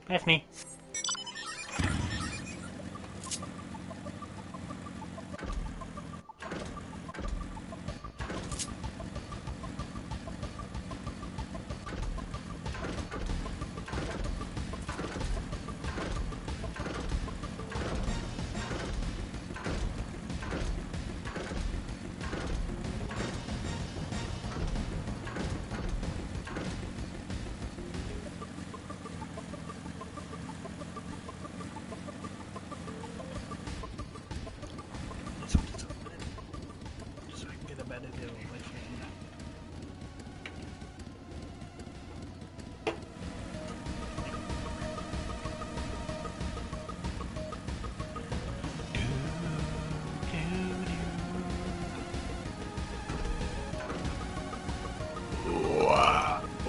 That's me. So I can get a better deal with my friend.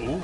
Ooh.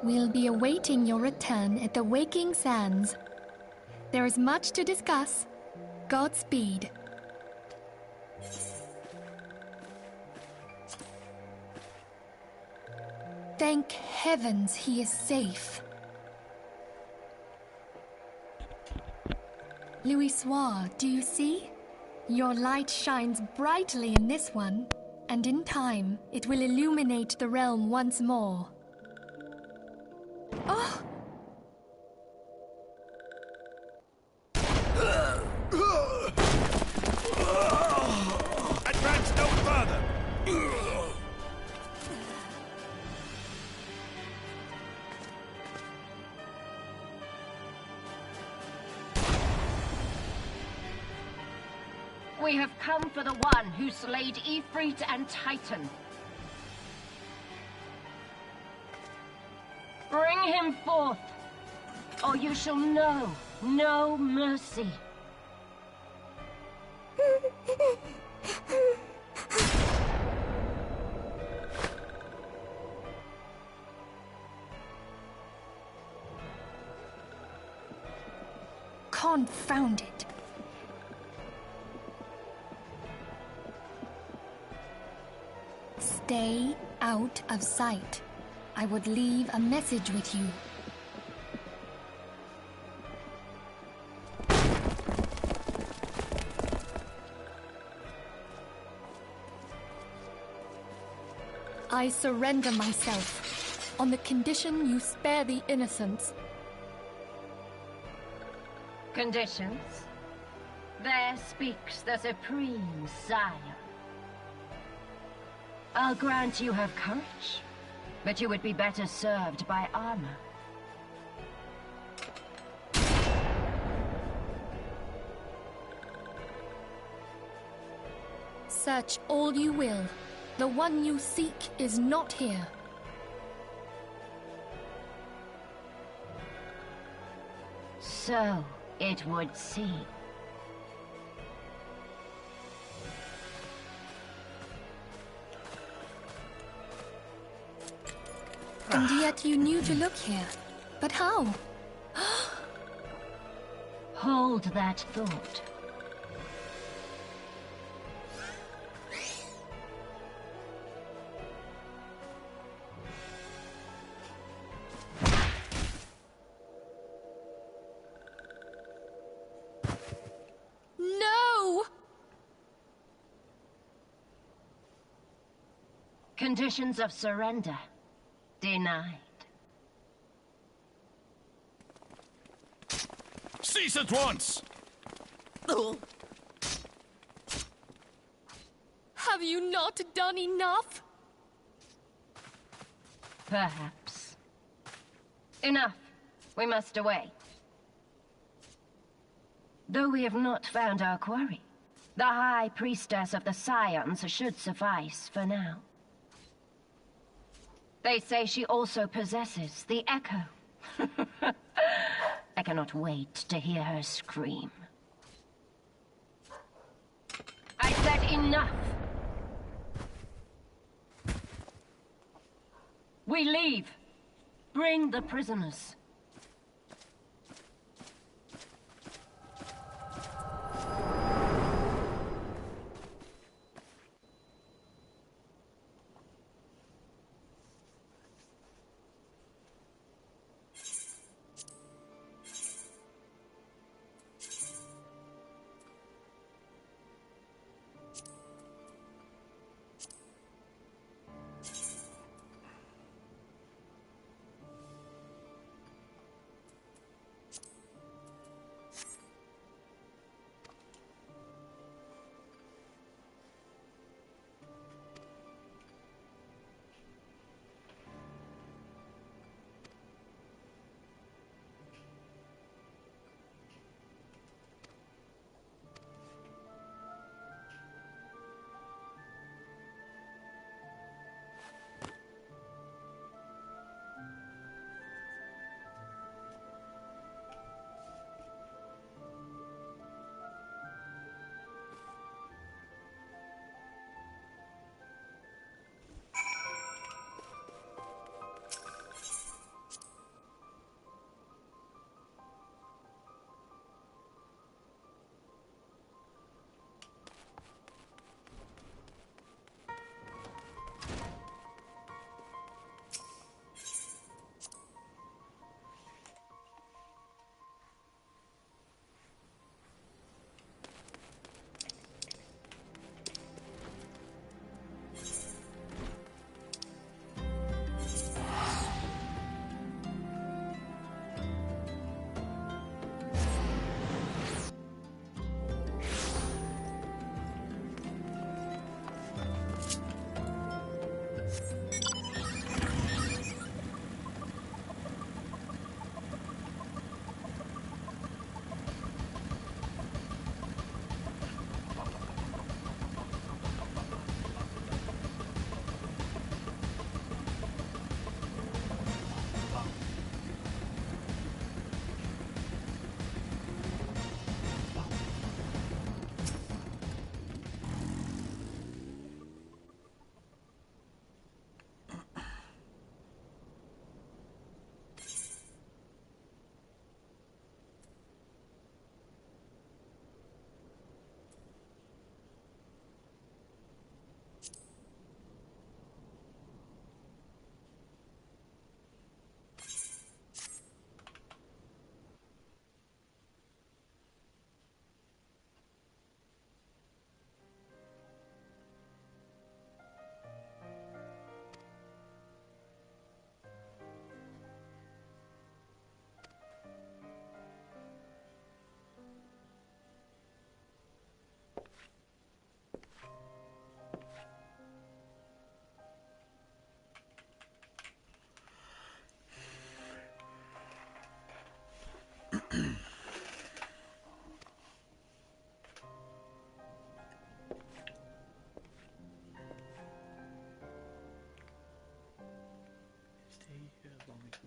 We'll be awaiting your return at the Waking Sands. There is much to discuss. Godspeed. Thank heavens he is safe. Louis Soir, do you see? Your light shines brightly in this one, and in time it will illuminate the realm once more. Oh! Advance no further! We have come for the one who slayed Ifrit and Titan. Bring him forth, or you shall know no mercy. Confound it. Stay out of sight. I would leave a message with you. I surrender myself, on the condition you spare the innocents. Conditions? There speaks the Supreme Sire. I'll grant you have courage, but you would be better served by armor. Search all you will. The one you seek is not here. So it would seem. And yet you knew to look here. But how? Hold that thought. No! Conditions of surrender denied. Cease at once! Have you not done enough? Perhaps. Enough. We must away. Though we have not found our quarry, the High Priestess of the Scions should suffice for now. They say she also possesses the Echo. I cannot wait to hear her scream. I said enough! We leave. Bring the prisoners.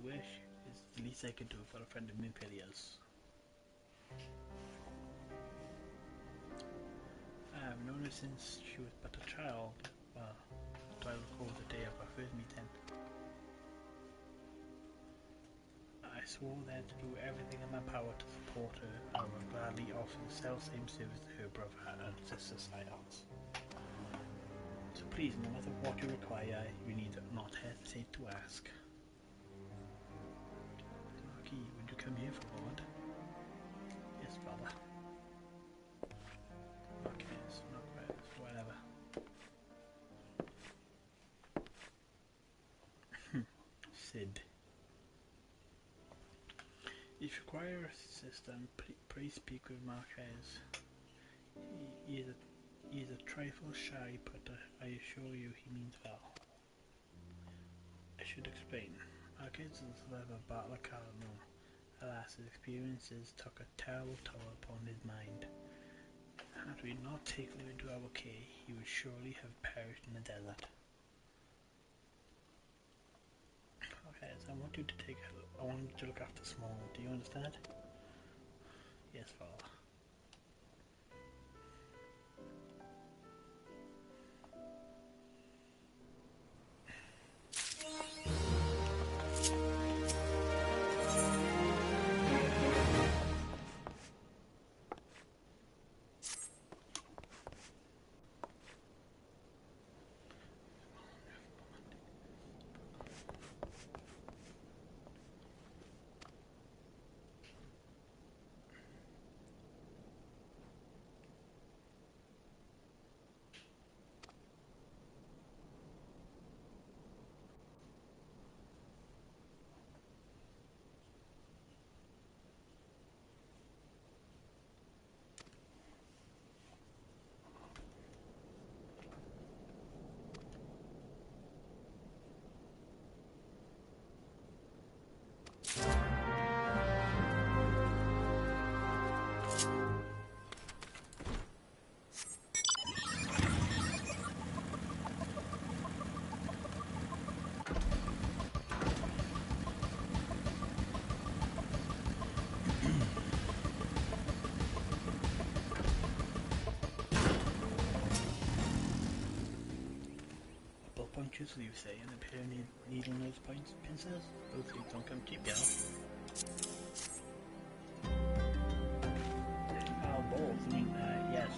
Wish is the least I can do for a friend of Imperial's. I have known her since she was but a child, but I recall the day of our first meeting. I swore that to do everything in my power to support her. I would gladly offer the self-same service to her brother and sister Scions. So please, no matter what you require, you need not hesitate to ask. Would you come here for a moment? Yes, brother. Okay, it's not quite, whatever. Sid. If you require assistance, please speak with Marquez. He is a trifle shy, but I assure you he means well. I should explain. Marquez is the battle cardinal. Alas, his experiences took a terrible toll upon his mind. Had we not taken him into our care, he would surely have perished in the desert. Okay, so I want you to look after Small. Do you understand? Yes, Father. Punches, you say, and a pair of needle nose pincers. Both things don't come cheap, yeah. Oh, balls, I mean, yes.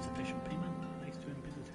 Sufficient payment. Nice to visit.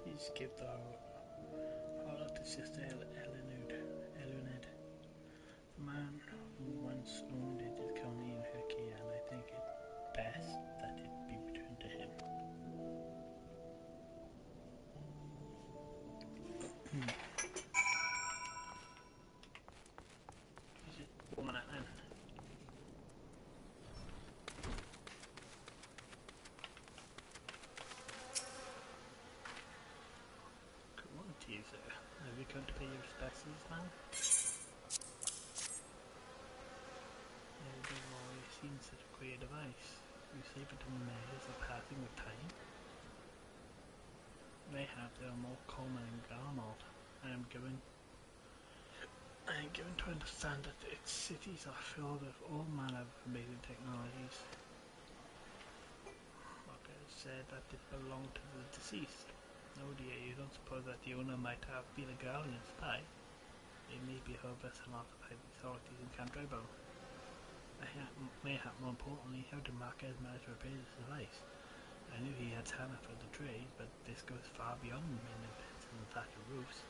Please give the horror to Sister Eleanor. The man who once owned it is currently in her care, and I think it best that it be returned to him. Is it 1 minute then? Good morning to you, sir. Have you come to pay your respects to this man? You've seen such a queer device. You say between measures of passing with time? Mayhap they are more common in Garmald. I am given to understand that its cities are filled with all manner of amazing technologies. Marcus said that it belonged to the deceased. Oh dear, you don't suppose that the owner might have been a Guardian spy? It may be her vessel occupied the authorities in Camp Drybone. Mayhap more importantly, how did Marquez manage to repair this device? I knew he had talent for the trade, but this goes far beyond men in pits and thatched roofs.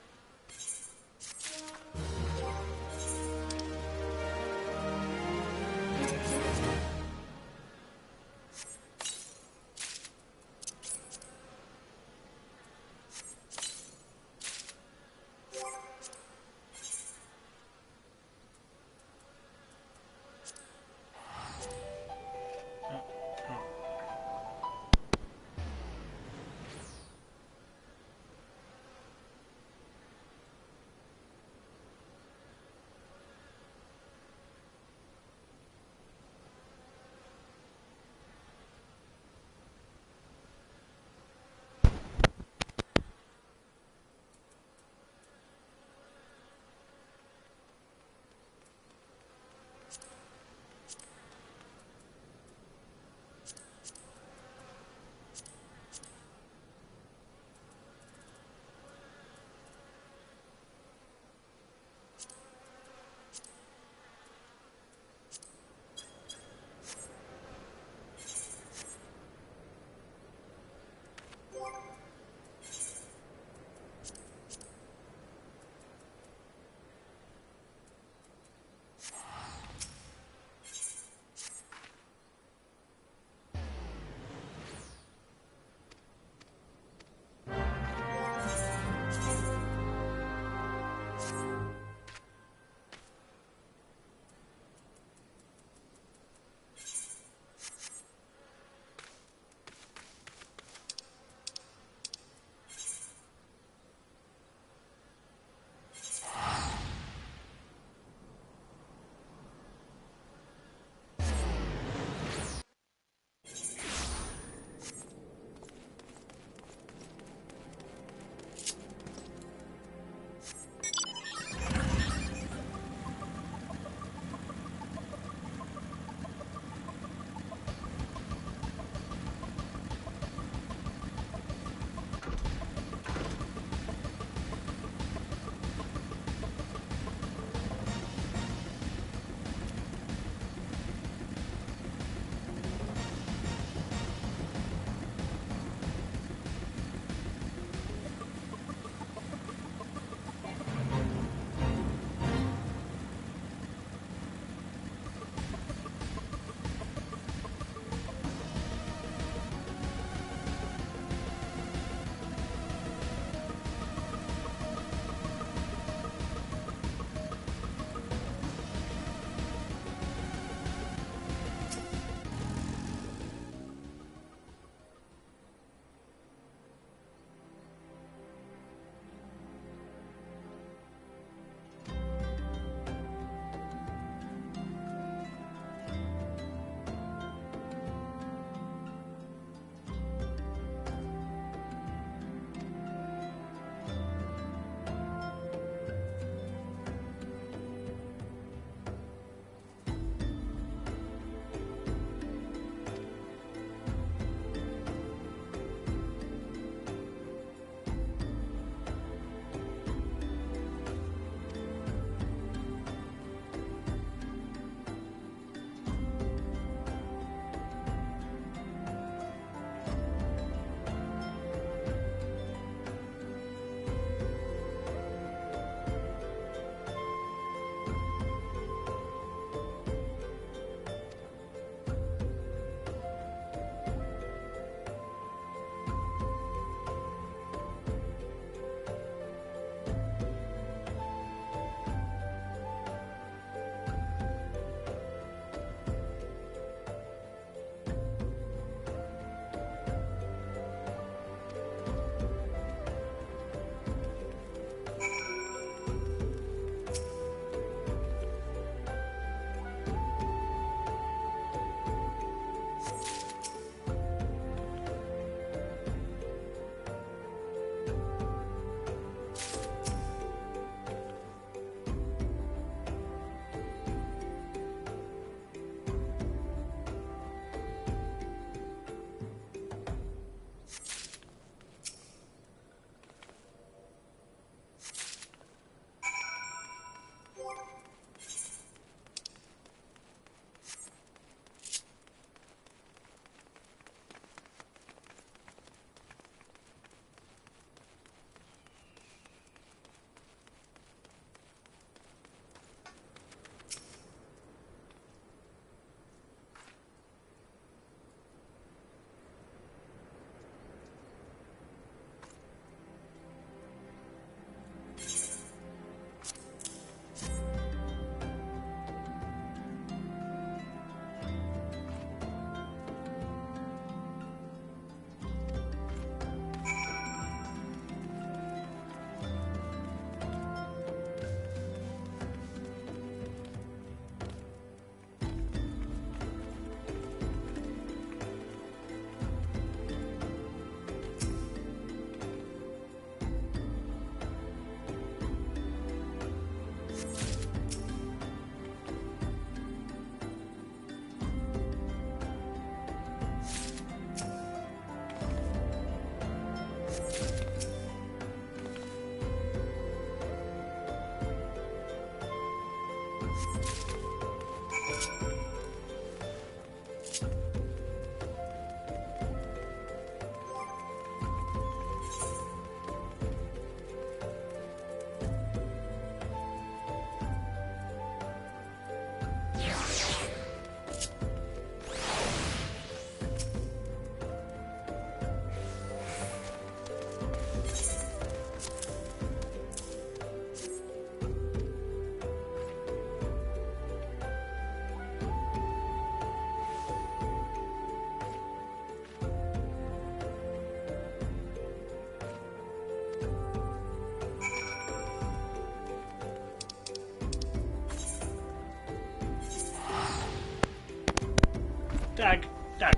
Dag! Dag!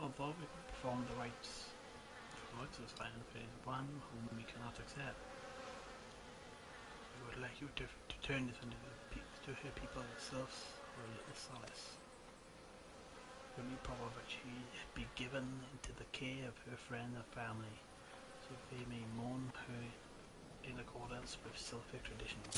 Although we can perform the rites of sign in phase 1, whom we cannot accept, we would like you to turn this to her people themselves for a little solace. It would be proper that she be given into the care of her friend and family, so they may mourn her in accordance with Celtic traditions.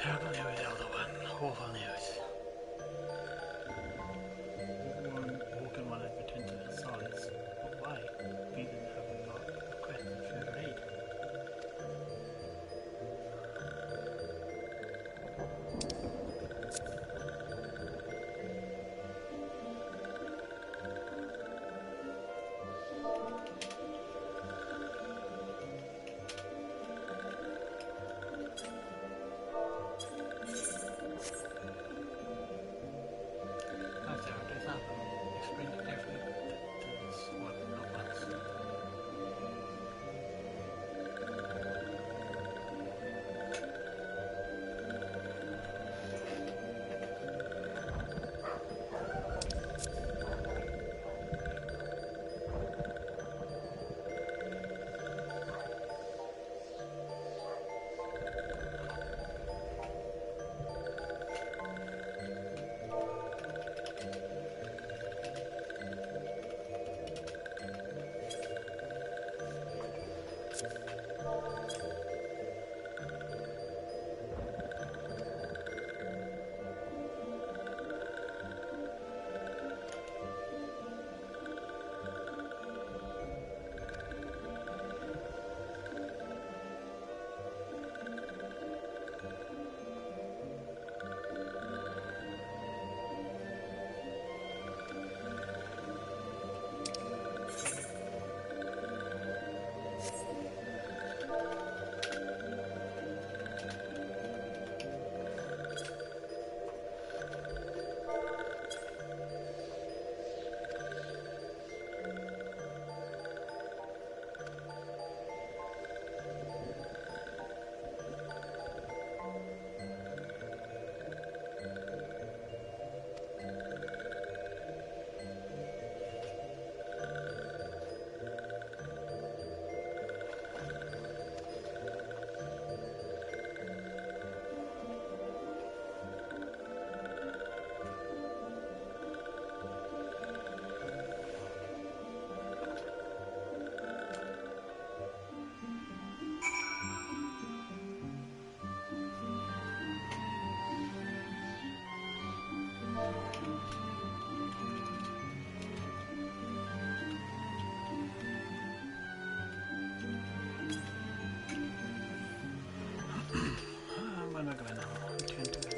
Terrible news, Elder One. Awful news. Woken one had returned to their sides. But why? We didn't have a lot of requests for further aid. Where am I going now? Return to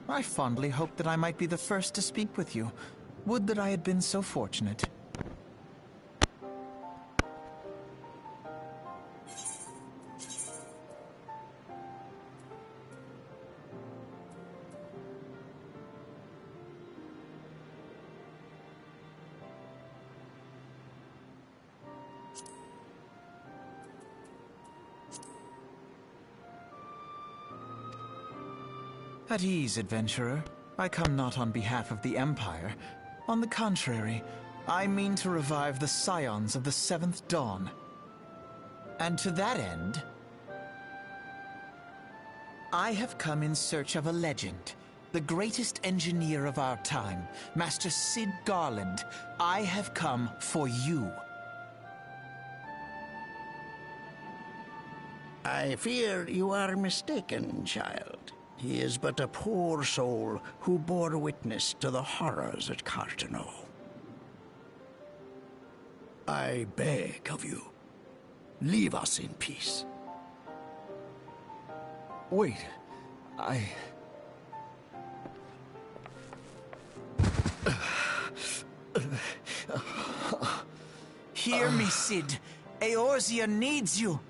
I fondly hoped that I might be the first to speak with you. Would that I had been so fortunate. At ease, adventurer. I come not on behalf of the Empire. On the contrary, I mean to revive the scions of the Seventh Dawn. And to that end, I have come in search of a legend. The greatest engineer of our time, Master Sid Garland. I have come for you. I fear you are mistaken, child. He is but a poor soul who bore witness to the horrors at Cartano. I beg of you, leave us in peace. Wait, Hear me, Sid. Eorzea needs you.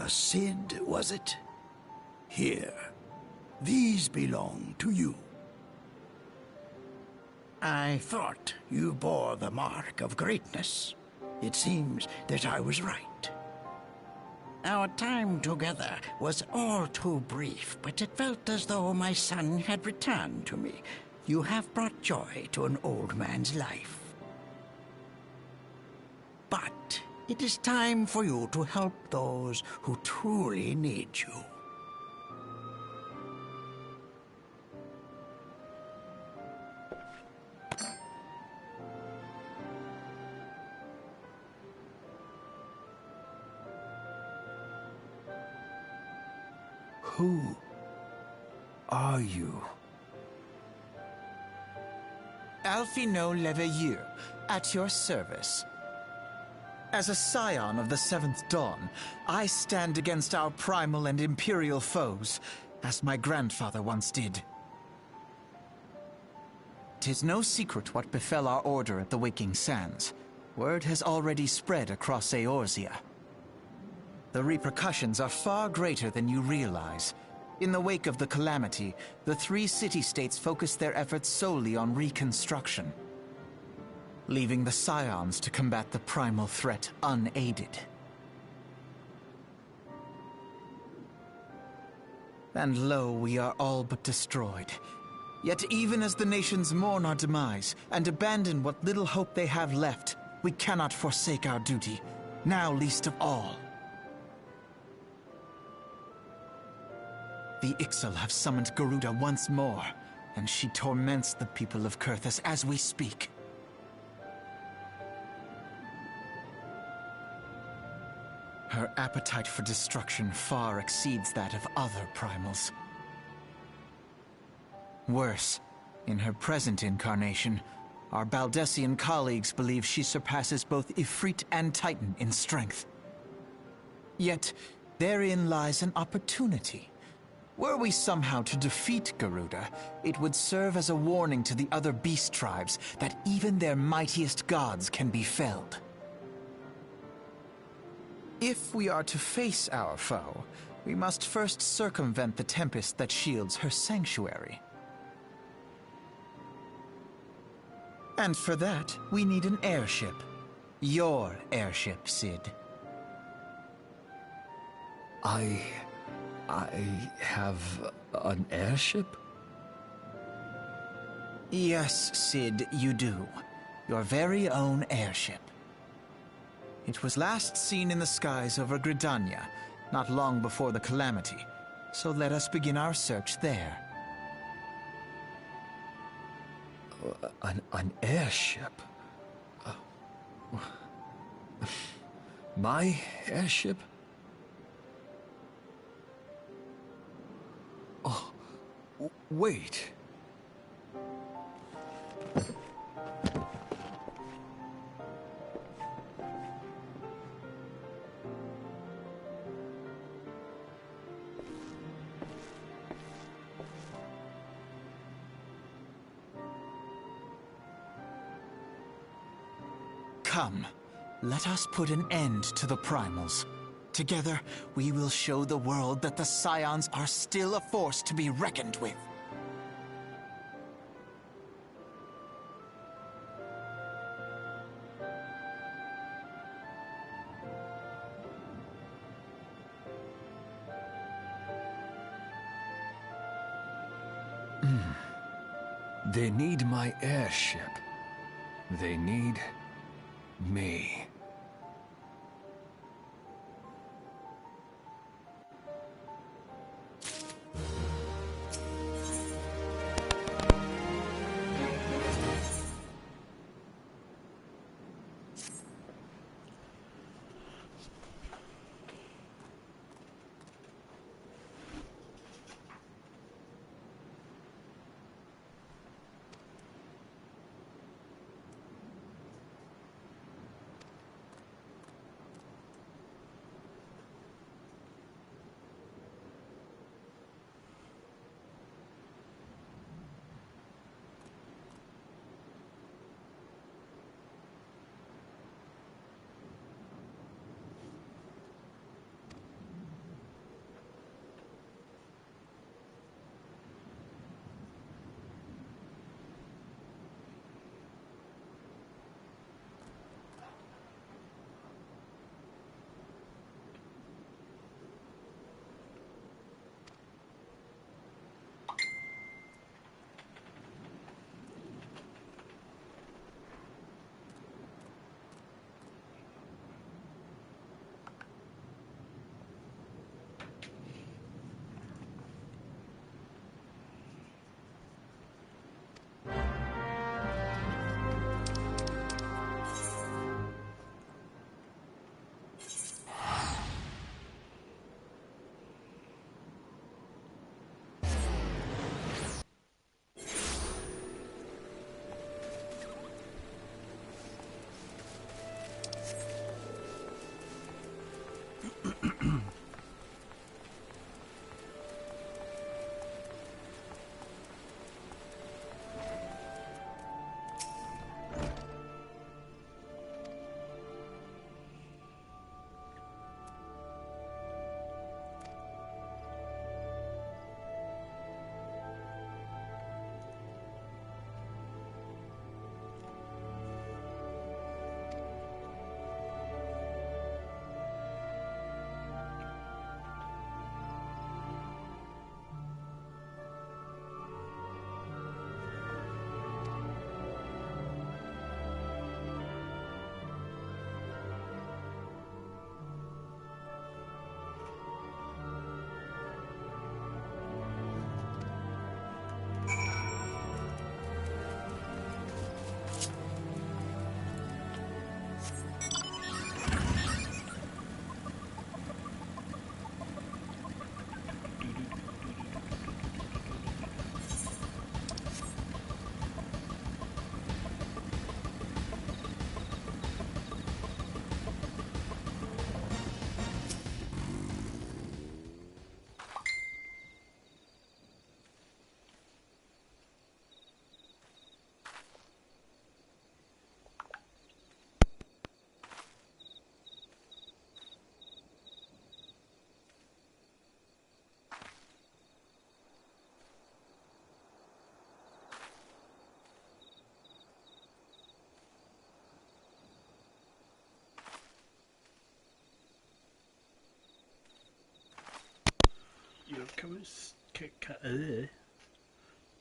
Sid, was it? Here. These belong to you. I thought you bore the mark of greatness. It seems that I was right. Our time together was all too brief, but it felt as though my son had returned to me. You have brought joy to an old man's life. But it is time for you to help those who truly need you. Who are you? Alfino Leveilleur, at your service. As a scion of the Seventh Dawn, I stand against our primal and imperial foes, as my grandfather once did. 'Tis no secret what befell our order at the Waking Sands. Word has already spread across Eorzea. The repercussions are far greater than you realize. In the wake of the calamity, the three city-states focused their efforts solely on reconstruction, leaving the scions to combat the primal threat unaided. And lo, we are all but destroyed. Yet even as the nations mourn our demise and abandon what little hope they have left, we cannot forsake our duty, now least of all. The Ixal have summoned Garuda once more, and she torments the people of Kurthus as we speak. Her appetite for destruction far exceeds that of other primals. Worse, in her present incarnation, our Baldessian colleagues believe she surpasses both Ifrit and Titan in strength. Yet, therein lies an opportunity. Were we somehow to defeat Garuda, it would serve as a warning to the other beast tribes that even their mightiest gods can be felled. If we are to face our foe, we must first circumvent the tempest that shields her sanctuary. And for that, we need an airship. Your airship, Sid. I have an airship? Yes, Sid, you do. Your very own airship. It was last seen in the skies over Gridania, not long before the calamity. So let us begin our search there. An airship? My airship? Oh, wait. Come, let us put an end to the primals. Together, we will show the world that the Scions are still a force to be reckoned with. They need my airship. They need me.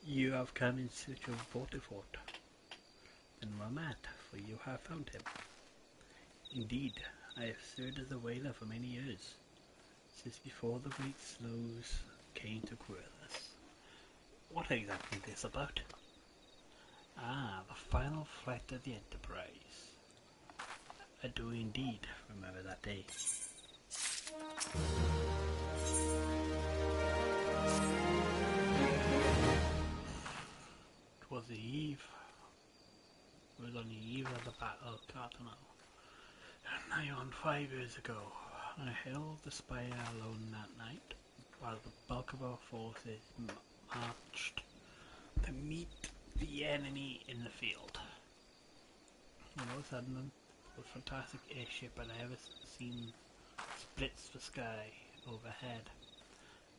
You have come in search of Vortifort, and well met, for you have found him. Indeed, I have served as a whaler for many years, since before the great slows came to Querthus. What exactly is this about? Ah, the final flight of the Enterprise. I do indeed remember that day. It was the eve. It was on the eve of the Battle of Cartano. Nigh on 5 years ago, I held the Spire alone that night, while the bulk of our forces marched to meet the enemy in the field. All of a sudden, the fantastic airship I ever seen splits the sky overhead.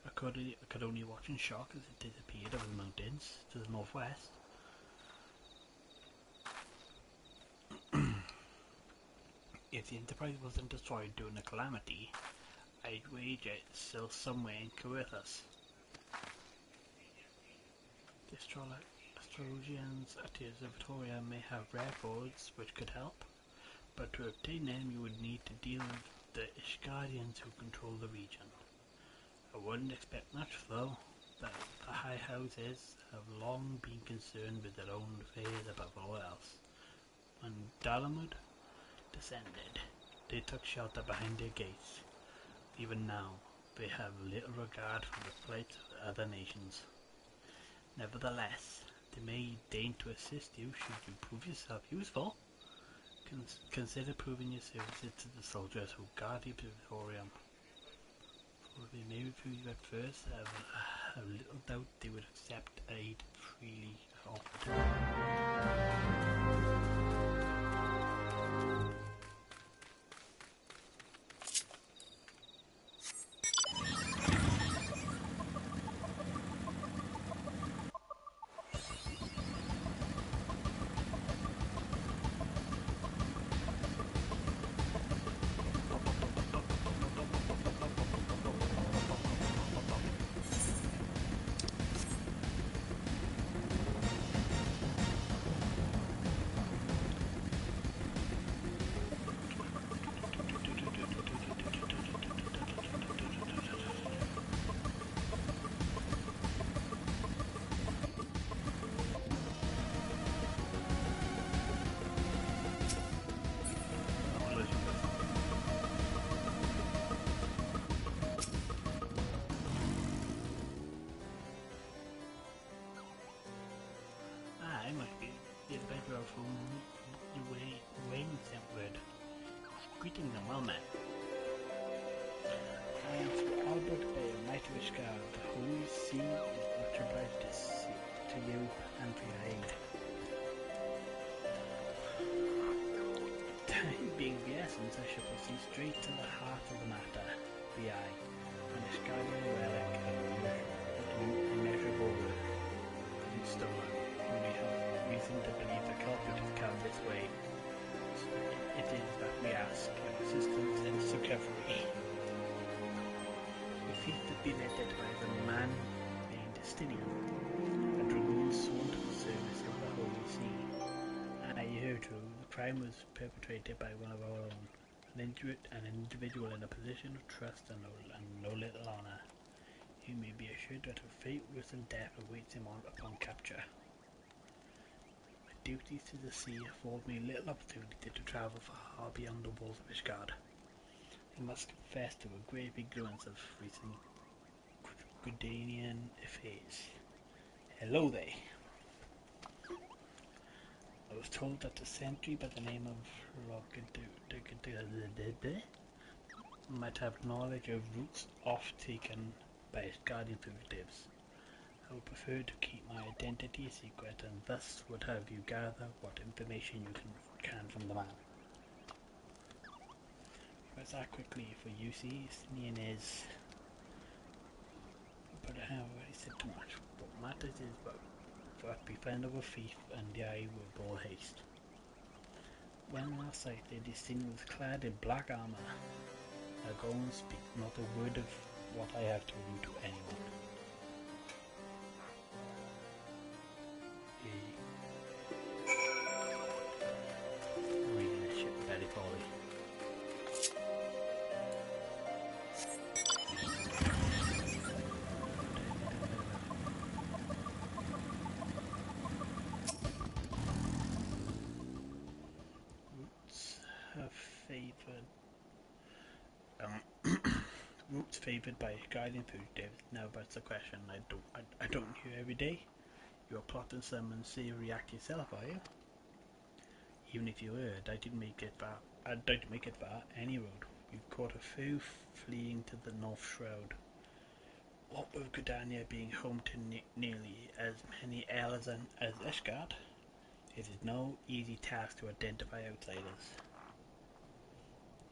I could only watch in shock as it disappeared over the mountains to the northwest. If the Enterprise wasn't destroyed during the calamity, I'd wager it's still somewhere in Querthus. The astrologians at the observatory may have records which could help, but to obtain them you would need to deal with the Ishgardians who control the region. I wouldn't expect much, though. The high houses have long been concerned with their own affairs above all else. When Dalamud descended, they took shelter behind their gates. Even now, they have little regard for the plight of other nations. Nevertheless, they may deign to assist you should you prove yourself useful. Consider proving your services to the soldiers who guard the observatorium. For they may refuse you at first, I have little doubt they would accept aid freely offered. I must be the adventurer from the Wayne sent word. Greeting them well met. I am Sir Albert Bay, Mighty Wishguard. Who you see is much obliged to you and for your aid. Time being the essence, I shall proceed straight to the heart of the matter. The eye, an Ishgardian relic of immeasurable worth. In stone, we have reason to believe the culprit has come this way. It is that we ask your assistance in its recovery. We feel to be led by the man named Stinian, a dragoon sworn to the service of the Holy See. And I hear too, the crime was perpetrated by one of our own, an individual in a position of trust and no little honor. You may be assured that a fate worse than death awaits him upon capture. My duties to the sea afford me little opportunity to travel far beyond the walls of Ishgard. I must confess to a grave ignorance of recent Gudanian affairs. Hello there. I was told that a sentry by the name of might have knowledge of routes off taken by his guardian fugitives. I would prefer to keep my identity a secret, and thus would have you gather what information you can from the man. Let's act quickly, for you see, Stinian is... But I have already said too much. What matters is what we found of a thief, and the eye with all haste. When last sighted, Stinian was clad in black armor. Now go and speak not a word of what I have told you to anyone. I'm reading this shit very poorly. favoured by guardian fugitives. Now that's a question I don't hear every day. You're plotting some unsavory act yourself, are you? Even if you heard, I didn't make it far. I didn't make it far any road. We've caught a few fleeing to the North Shroud. What with Gridania being home to nearly as many elves as Ishgard, it is no easy task to identify outsiders.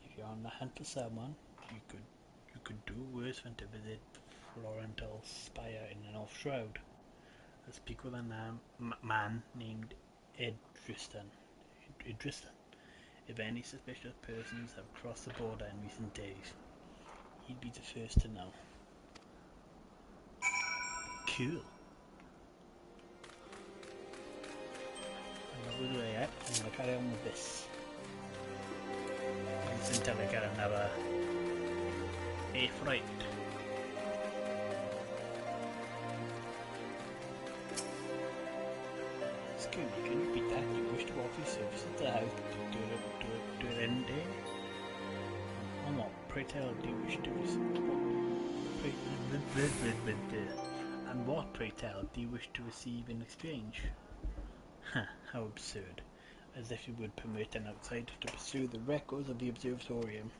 If you're on the hunt for someone, you could do worse than to visit Florental's spire in the North Shroud. I speak with a man named Idristan. If any suspicious persons have crossed the border in recent days, he'd be the first to know. Cool. I'm gonna carry on with this. Until I get another A-Fright. Excuse me, can you repeat that? You wish to offer services to the house do it any day? And what, pray tell, do you wish to and what, pray tell, do you wish to receive in exchange? How absurd. As if you would permit an outsider to pursue the records of the observatorium.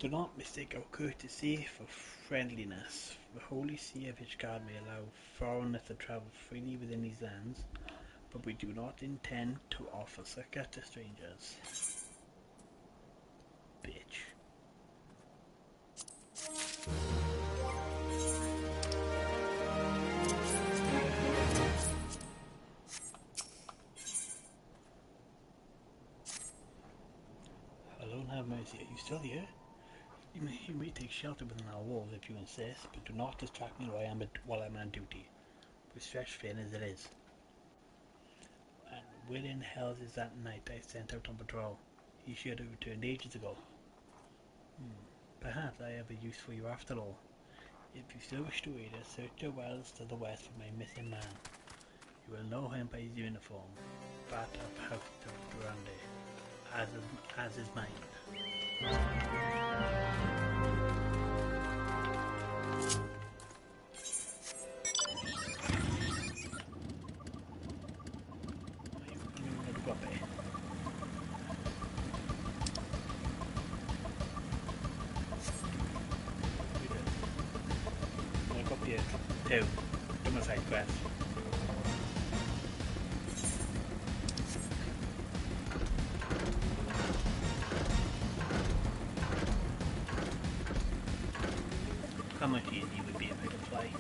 Do not mistake our courtesy for friendliness. The Holy See of Ishgard may allow foreigners to travel freely within these lands, but we do not intend to offer succor to strangers. Bitch. Hello, have mercy. Are you still here? You may take shelter within our walls if you insist, but do not distract me while I'm on duty, with stretched thin as it is. And where in hell is that knight I sent out on patrol? He should have returned ages ago. Perhaps I have a use for you after all. If you still wish to aid us, search your wells to the west for my missing man. You will know him by his uniform, that of House of Durande, as is mine. Two. Do my side quest. How much easier would be if I could fly?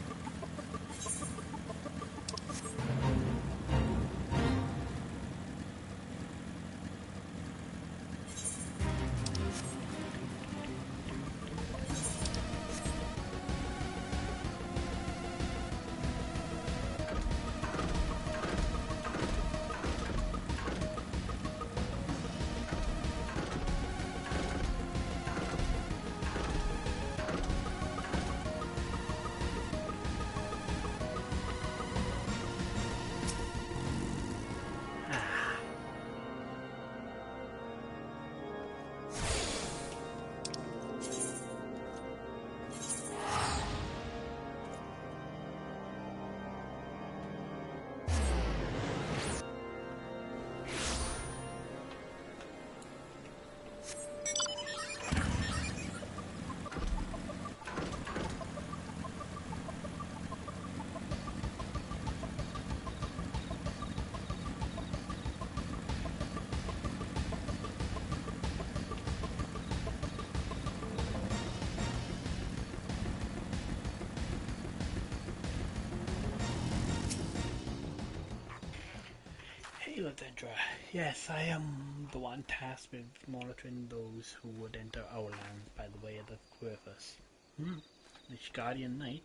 Hail Adventurer. Yes, I am the one tasked with monitoring those who would enter our lands by the way of the Querfus. The Guardian Knight,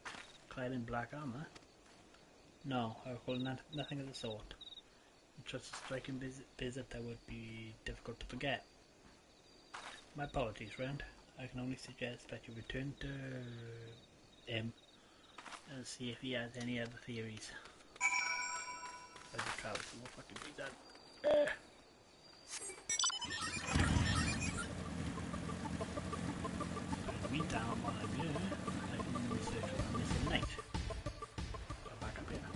clad in black armor? No, I recall nothing of the sort. Just a striking visit that would be difficult to forget. My apologies, friend. I can only suggest that you return to him and see if he has any other theories. I just travel some more fucking things out. We down one of you, I can search for a missing knight. Go back up here.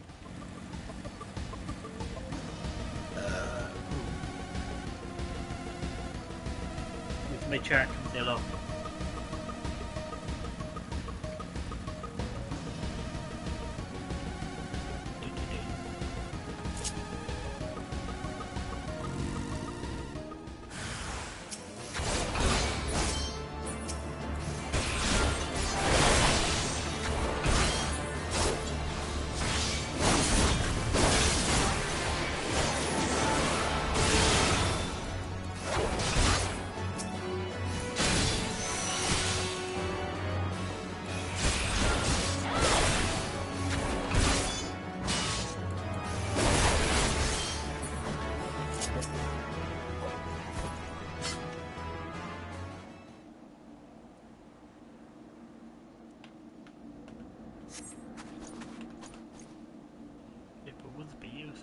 With my chart, say hello.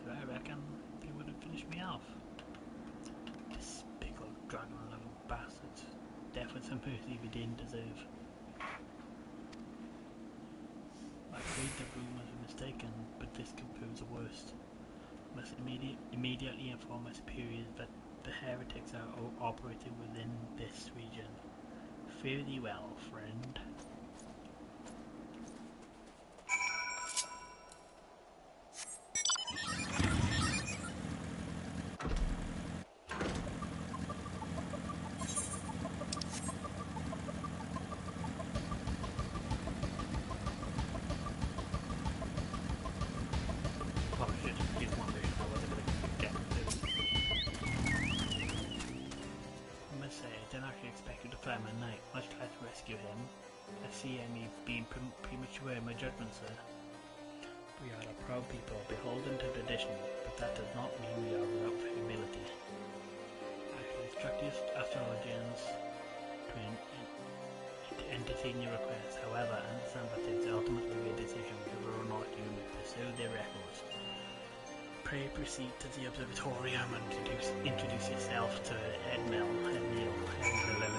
I reckon he would have finished me off. This big old dragon-loving bastard. Death with some mercy we didn't deserve. I afraid the rumours were mistaken, but this confirms the worst. Must immediately inform my superiors that the heretics are operating within this region. Fare thee well, friend. My knight, much less rescue him. I see I may be premature in my judgment, sir. We are a proud people, beholden to tradition, but that does not mean we are without humility. I shall instruct the astrologians to entertain your request. However, understand that it is ultimately your decision whether or not you pursue their records. Pray proceed to the observatorium and introduce yourself to Edmel, Edmil, Edmil.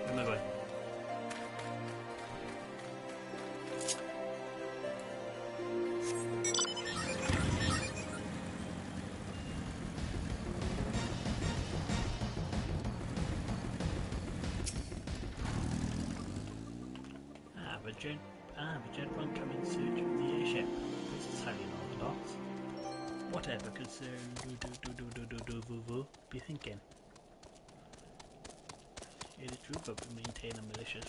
Where am I going? The gentleman come in search of the airship. This is highly unorthodox. Whatever concern be thinking? It is true that we maintain a malicious...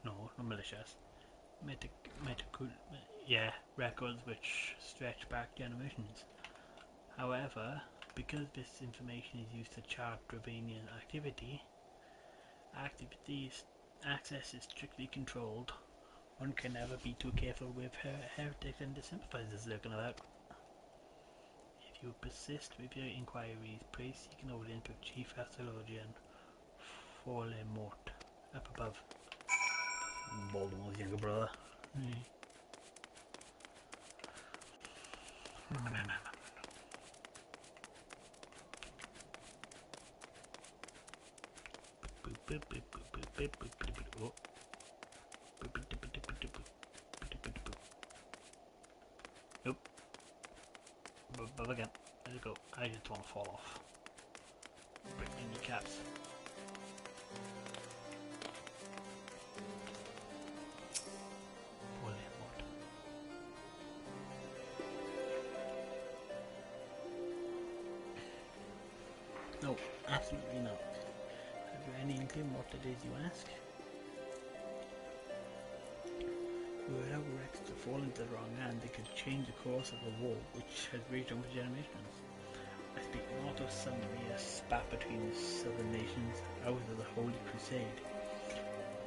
no, not malicious. Records which stretch back generations. However, because this information is used to chart Dravanian access is strictly controlled. One can never be too careful with heretics and their sympathizers lurking about. If you persist with your inquiries, pray seek an audience with Chief Astrologian Forlemort up above. Voldemort's younger brother. Nope. Above again. There you go. I just want to fall off. Break my kneecaps. No, absolutely not. Have you any inkling what it is you ask? Without Rex to fall into the wrong hand, they could change the course of a war which has raged on for generations. I speak not of some mere spat between the southern nations, ours of the Holy Crusade.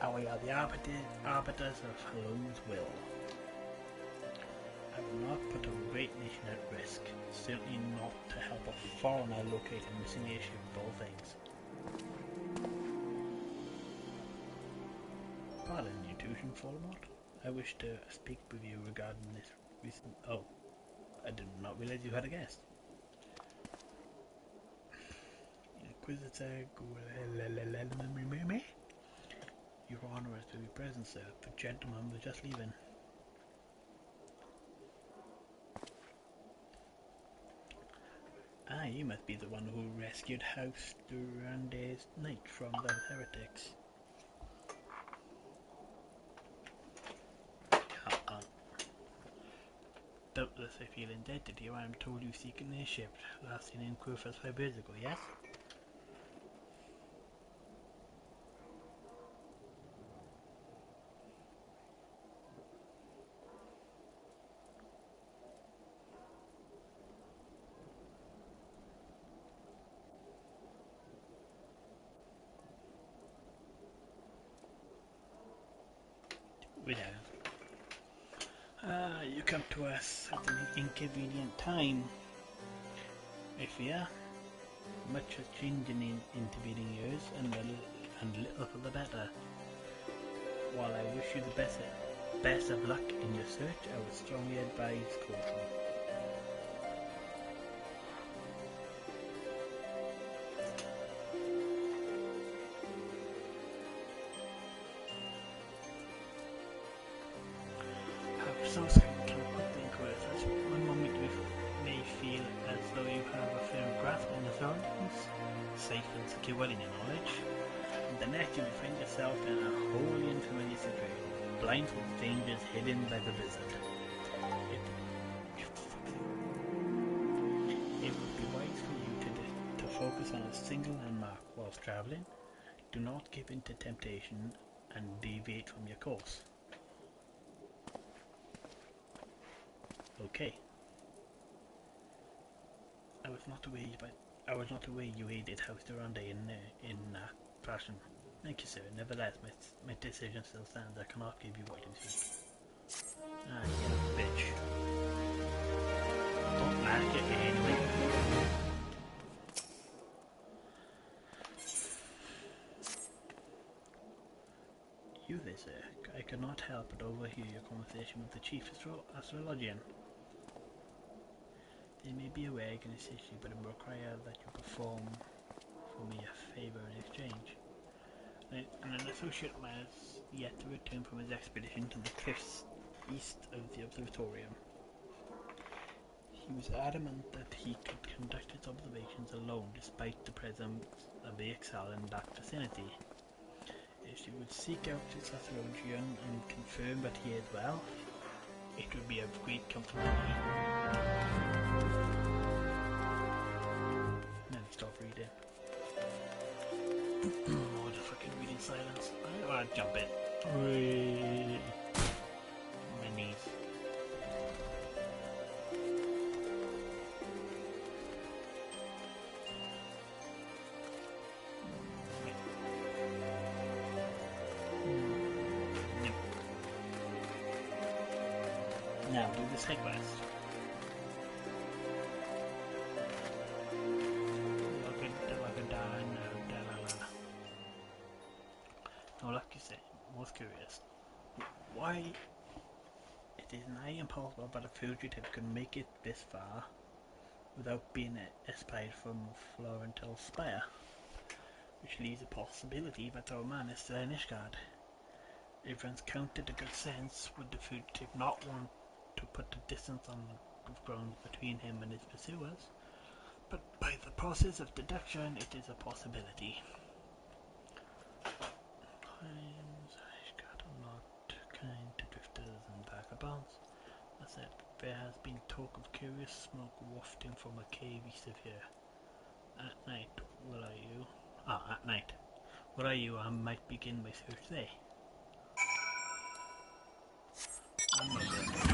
And we are the arbiters of Hallone's will. I will not put a great nation at risk, certainly not to help a foreigner locate a missing airship of all things. Pardon the intrusion, Voldemort. I wish to speak with you regarding this recent... Oh, I did not realize you had a guest. Inquisitor... Your Honor is to be present, sir. The gentleman was just leaving. Ah, you must be the one who rescued House Durande's knight from the heretics. Doubtless I feel indebted to you. I am told you seek an airship, last seen in Querfus 5 years ago, yes? We have. Ah, you come to us at an inconvenient time. I fear much has changed in intervening years, and little for the better. While I wish you the best of luck in your search, I would strongly advise caution. Some can quickly encourage us. One moment you may feel as though you have a firm grasp on your surroundings, safe and secure in your knowledge, and the next you will find yourself in a wholly unfamiliar situation, blind with dangers hidden by the blizzard. It would be wise for you to focus on a single landmark whilst travelling. Do not give in to temptation and deviate from your course. Okay. I was not aware you aided House Durande in that fashion. Thank you, sir. Nevertheless, my decision still stands. I cannot give you what you seek. Ah, you bitch. Don't like it anyway. You there, sir. I cannot help but overhear your conversation with the chief astrologian. They may be aware I can assist you, but it will require that you perform for me a favour in exchange. And an associate of mine has yet to return from his expedition to the cliffs east of the observatorium. He was adamant that he could conduct his observations alone despite the presence of AXL in that vicinity. If you would seek out his astrologian and confirm that he is well, it would be of great comfort to me. Then stop reading. Oh, just fucking read in silence. I want to jump it. My knees. Now do the side quest. No, like you said, most curious. Why it is nigh impossible that a fugitive can make it this far without being espied from Florentil's spire, which leaves a possibility that our man is still in Ishgard. If one's counted the good sense, would the fugitive not want to put the distance on the ground between him and his pursuers? But by the process of deduction, it is a possibility. Ishgard are not kind to drifters and vagabonds. As said, there has been talk of curious smoke wafting from a cave east of here. At night, where are you? At night. Where are you? I might begin my search there. I'm not good.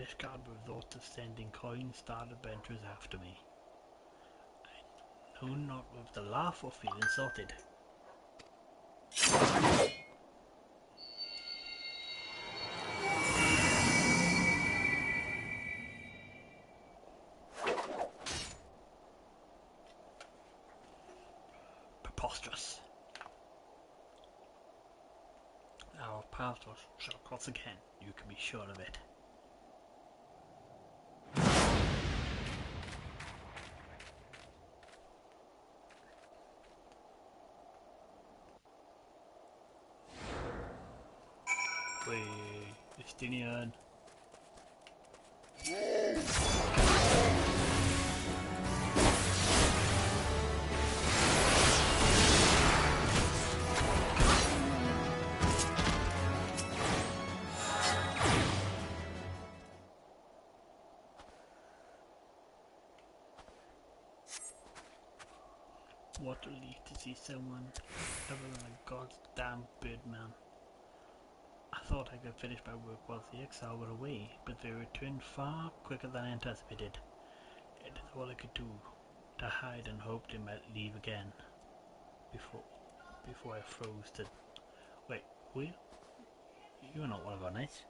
selfish god with thoughts of sending coin-starred adventurers after me. I know not with the laugh or feel insulted. Preposterous. Our paths shall cross again, you can be sure of it. Wait, Estinian. What a relief to see someone other than a goddamn birdman. I thought I could finish my work while the exile were away, but they returned far quicker than I anticipated. It is all I could do, to hide and hope they might leave again. Before I froze to... Wait, who are you? You're not one of our knights.